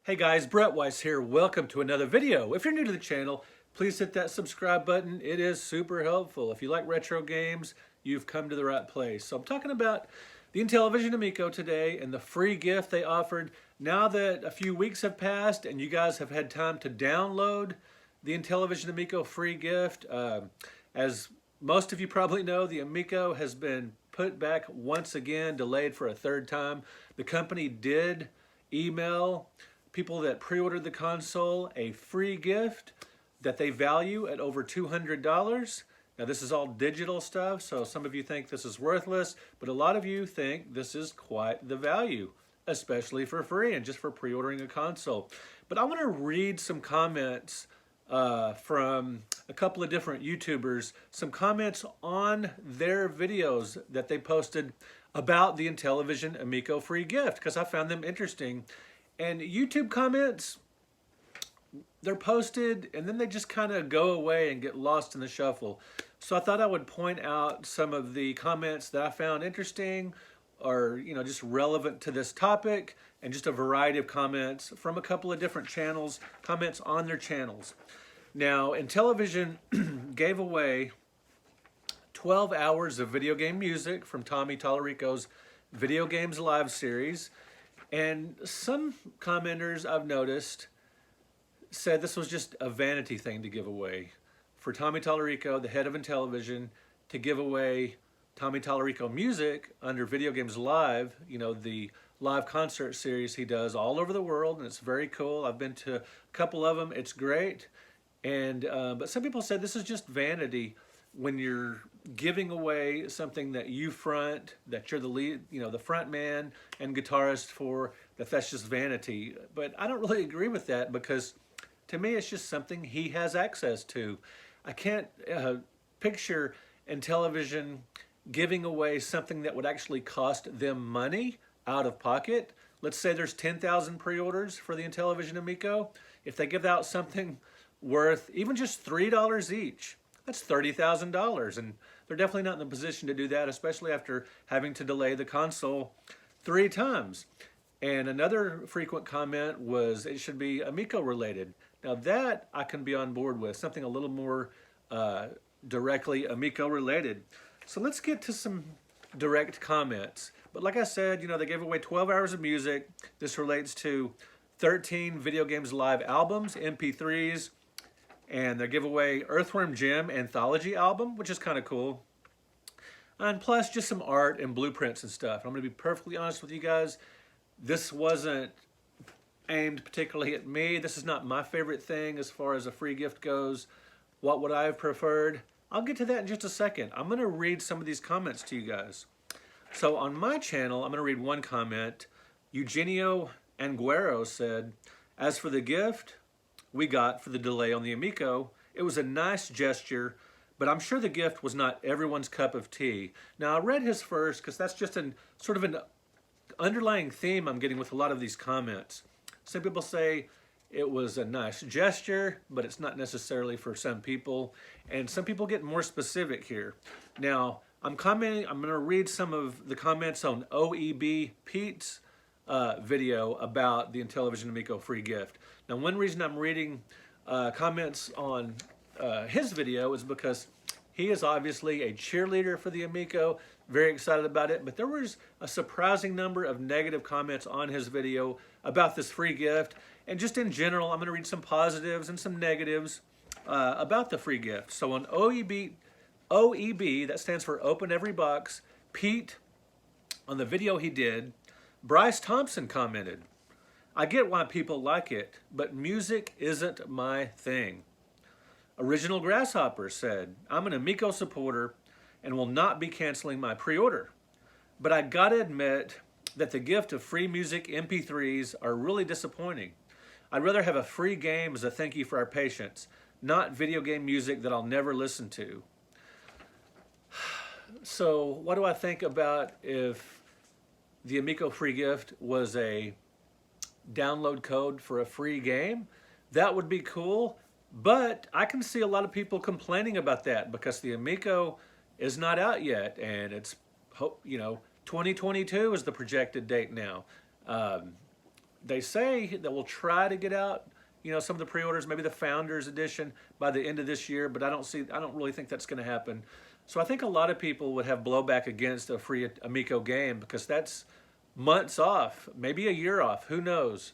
Hey guys, Brett Weiss here. Welcome to another video. If you're new to the channel, please hit that subscribe button. It is super helpful. If you like retro games, you've come to the right place. So I'm talking about the Intellivision Amico today and the free gift they offered. Now that a few weeks have passed and you guys have had time to download the Intellivision Amico free gift, as most of you probably know, the Amico has been put back once again, delayed for a third time. The company did email people that pre-ordered the console a free gift that they value at over $200. Now this is all digital stuff, so some of you think this is worthless, but a lot of you think this is quite the value, especially for free and just for pre-ordering a console. But I want to read some comments from a couple of different YouTubers, some comments on their videos that they posted about the Intellivision Amico free gift, because I found them interesting. And YouTube comments, they're posted and then they just kind of go away and get lost in the shuffle. So I thought I would point out some of the comments that I found interesting or, just relevant to this topic, and just a variety of comments from a couple of different channels, comments on their channels. Now, Intellivision gave away 12 hours of video game music from Tommy Tallarico's Video Games Live series. And some commenters I've noticed said this was just a vanity thing to give away. For Tommy Tallarico, the head of Intellivision, to give away Tommy Tallarico music under Video Games Live, the live concert series he does all over the world, and it's very cool. I've been to a couple of them. It's great. And but some people said this is just vanity when you're giving away something that you front, that you're the lead, the front man and guitarist for, that's just vanity. But I don't really agree with that, because to me it's just something he has access to. I can't picture Intellivision giving away something that would actually cost them money out of pocket. Let's say there's 10,000 pre-orders for the Intellivision Amico. If they give out something worth even just $3 each, that's $30,000, and they're definitely not in the position to do that, especially after having to delay the console 3 times. And another frequent comment was it should be Amico related. Now that I can be on board with, something a little more directly Amico related. So let's get to some direct comments. But like I said, they gave away 12 hours of music. This relates to 13 Video Games Live albums, MP3s, and they give away Earthworm Jim Anthology album, which is kind of cool. And plus just some art and blueprints and stuff. I'm going to be perfectly honest with you guys. This wasn't aimed particularly at me. This is not my favorite thing as far as a free gift goes. What would I have preferred? I'll get to that in just a second. I'm going to read some of these comments to you guys. So on my channel, I'm going to read one comment. Eugenio Anguero said, "As for the gift we got for the delay on the Amico, it was a nice gesture, but I'm sure the gift was not everyone's cup of tea." Now I read his first because that's just sort of an underlying theme I'm getting with a lot of these comments. Some people say it was a nice gesture, but it's not necessarily for some people, and some people get more specific here. Now I'm going to read some of the comments on OEB Pete's video about the Intellivision Amico free gift. Now, one reason I'm reading comments on his video is because he is obviously a cheerleader for the Amico, very excited about it, but there was a surprising number of negative comments on his video about this free gift. And just in general, I'm going to read some positives and some negatives about the free gift. So on OEB, that stands for Open Every Box, Pete, on the video he did, Bryce Thompson commented, "I get why people like it, but music isn't my thing." Original Grasshopper said, "I'm an Amico supporter and will not be canceling my pre-order. But I gotta admit that the gift of free music MP3s are really disappointing. I'd rather have a free game as a thank you for our patience, not video game music that I'll never listen to." So what do I think about if the Amico free gift was a download code for a free game? That would be cool, but I can see a lot of people complaining about that because the Amico is not out yet, and it's 2022 is the projected date now. They say that we'll try to get out, you know, some of the pre-orders, maybe the Founders Edition by the end of this year, but I don't really think that's going to happen. So I think a lot of people would have blowback against a free Amico game because that's months off, maybe a year off, who knows,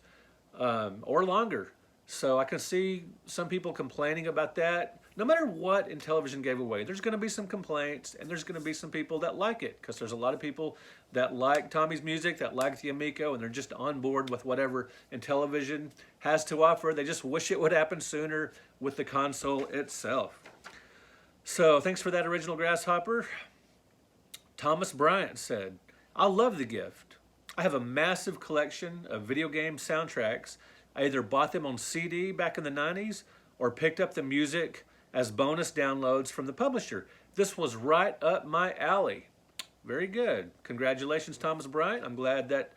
or longer. So I can see some people complaining about that. No matter what Intellivision gave away, there's going to be some complaints, and there's going to be some people that like it, because there's a lot of people that like Tommy's music, that like the Amico, and they're just on board with whatever Intellivision has to offer. They just wish it would happen sooner with the console itself. So thanks for that, Original Grasshopper. Thomas Bryant said, I love the gift. I have a massive collection of video game soundtracks. I either bought them on CD back in the 90s or picked up the music as bonus downloads from the publisher. This was right up my alley. Very good. Congratulations, Thomas Bryant. I'm glad that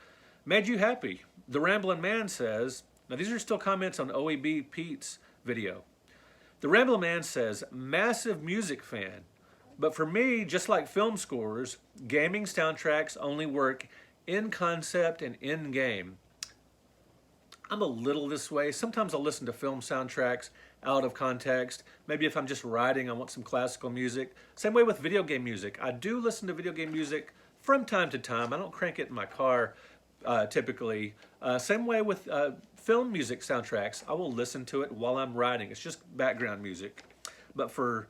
made you happy. The Ramblin' Man says, now these are still comments on OEB Pete's video. The Ramblin' Man says, massive music fan. But for me, just like film scores, gaming soundtracks only work in concept and in game. I'm a little this way. Sometimes I'll listen to film soundtracks out of context. Maybe if I'm just writing, I want some classical music. Same way with video game music. I do listen to video game music from time to time. I don't crank it in my car typically. Same way with film music soundtracks. I will listen to it while I'm writing. It's just background music. But for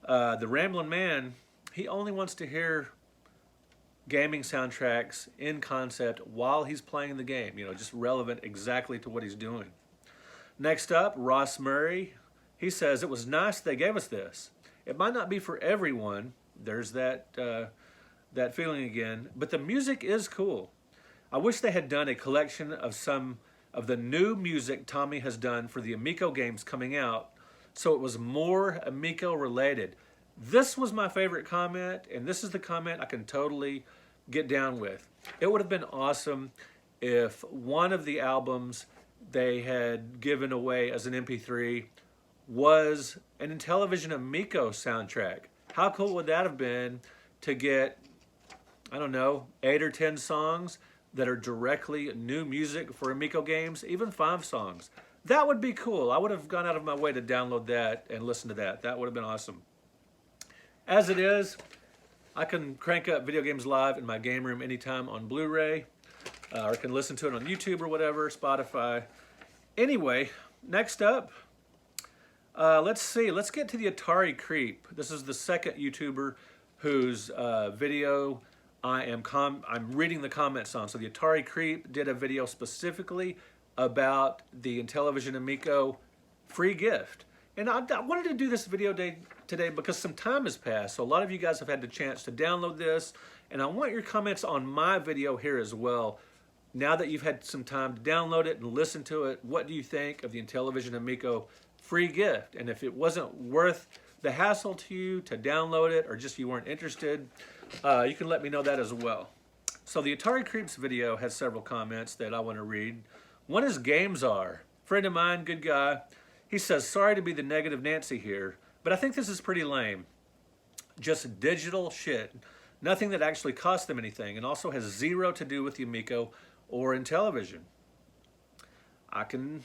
the Ramblin' Man, he only wants to hear gaming soundtracks in concept while he's playing the game, you know, just relevant exactly to what he's doing. Next up, Ross Murray. He says, it was nice they gave us this. It might not be for everyone. There's that feeling again, but the music is cool. I wish they had done a collection of some of the new music Tommy has done for the Amico games coming out, so it was more Amico related. This was my favorite comment, and this is the comment I can totally get down with. It would have been awesome if one of the albums they had given away as an MP3 was an Intellivision Amico soundtrack. How cool would that have been to get, I don't know, 8 or 10 songs that are directly new music for Amico games, even 5 songs. That would be cool. I would have gone out of my way to download that and listen to that. That would have been awesome. As it is, I can crank up Video Games Live in my game room anytime on Blu-ray, or I can listen to it on YouTube or whatever, Spotify. Anyway, next up, let's see. Let's get to the Atari Creep. This is the second YouTuber whose video I'm reading the comments on. So the Atari Creep did a video specifically about the Intellivision Amico free gift. And I wanted to do this video today because some time has passed. So a lot of you guys have had the chance to download this. And I want your comments on my video here as well. Now that you've had some time to download it and listen to it, what do you think of the Intellivision Amico free gift? And if it wasn't worth the hassle to you to download it, or just you weren't interested, you can let me know that as well. So the Atari Creeps video has several comments that I want to read. One is GamesR. Friend of mine, good guy. He says, sorry to be the negative Nancy here, but I think this is pretty lame. Just digital shit. Nothing that actually cost them anything, and also has zero to do with the Amico or Intellivision. I can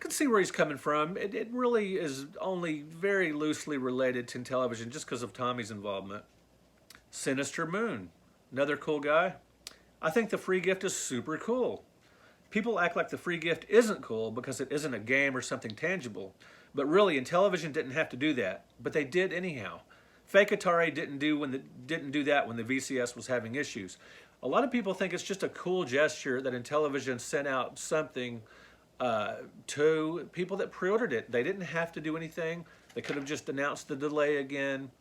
see where he's coming from. It really is only very loosely related to Intellivision just because of Tommy's involvement. Sinister Moon, another cool guy. I think the free gift is super cool. People act like the free gift isn't cool because it isn't a game or something tangible. But really, Intellivision didn't have to do that, but they did anyhow. Fake Atari didn't do that when the VCS was having issues. A lot of people think it's just a cool gesture that Intellivision sent out something to people that pre-ordered it. They didn't have to do anything. They could have just announced the delay again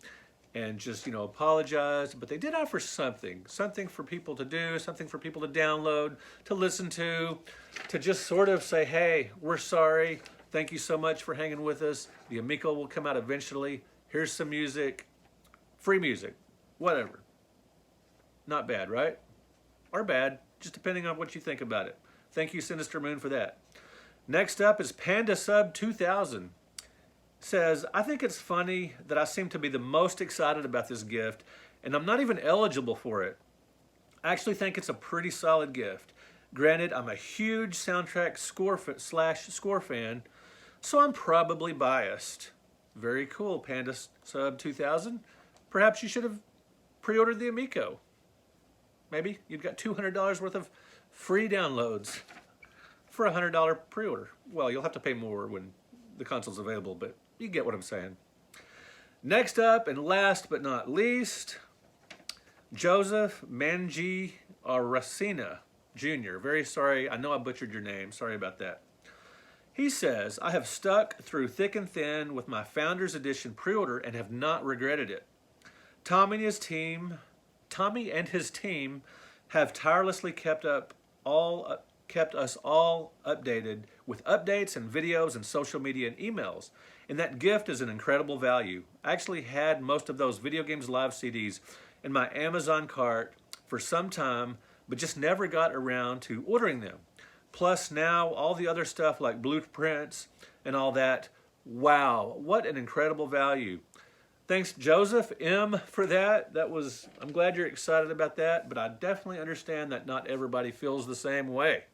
and just, you know, apologized. But they did offer something for people to do, something for people to download, to listen to just sort of say, hey, we're sorry. Thank you so much for hanging with us. The Amico will come out eventually. Here's some music, free music, whatever. Not bad, right? Or bad, just depending on what you think about it. Thank you, Sinister Moon, for that. Next up is Panda Sub 2000. Says, I think it's funny that I seem to be the most excited about this gift, and I'm not even eligible for it. I actually think it's a pretty solid gift. Granted, I'm a huge soundtrack score fan, so I'm probably biased. Very cool, Panda Sub 2000. Perhaps you should have pre-ordered the Amico. Maybe you've got $200 worth of free downloads for a $100 pre-order. Well, you'll have to pay more when the console's available, but you get what I'm saying. Next up, and last but not least, Joseph Mangi Aracina Jr. Very sorry, I know I butchered your name. Sorry about that. He says, I have stuck through thick and thin with my Founders Edition pre-order and have not regretted it. Tommy and his team have tirelessly kept us all updated with updates and videos and social media and emails. And that gift is an incredible value. I actually had most of those Video Games Live CDs in my Amazon cart for some time, but just never got around to ordering them. Plus now all the other stuff like blueprints and all that. Wow, what an incredible value. Thanks Joseph M for that. I'm glad you're excited about that, but I definitely understand that not everybody feels the same way.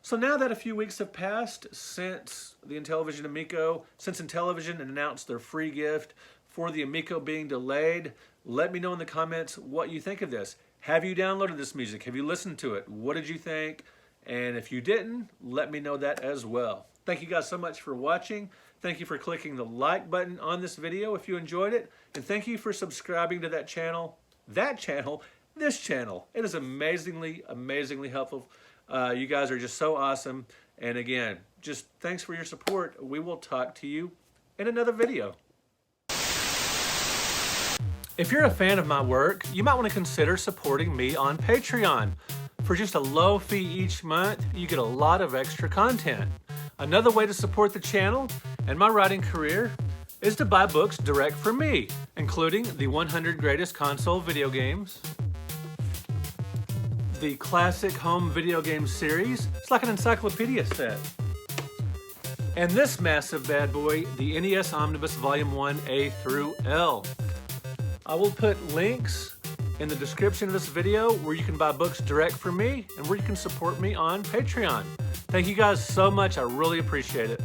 So now that a few weeks have passed since the Intellivision Amico, since Intellivision announced their free gift for the Amico being delayed, let me know in the comments what you think of this. Have you downloaded this music? Have you listened to it? What did you think? And if you didn't, let me know that as well. Thank you guys so much for watching. Thank you for clicking the like button on this video if you enjoyed it. And thank you for subscribing to this channel. It is amazingly, amazingly helpful. You guys are just so awesome. And again, just thanks for your support. We will talk to you in another video. If you're a fan of my work, you might want to consider supporting me on Patreon. For just a low fee each month, you get a lot of extra content. Another way to support the channel and my writing career is to buy books direct from me, including the 100 Greatest Console Video Games, the Classic Home Video Game Series. It's like an encyclopedia set. And this massive bad boy, the NES Omnibus Volume 1 A through L. I will put links in the description of this video where you can buy books direct from me and where you can support me on Patreon. Thank you guys so much. I really appreciate it.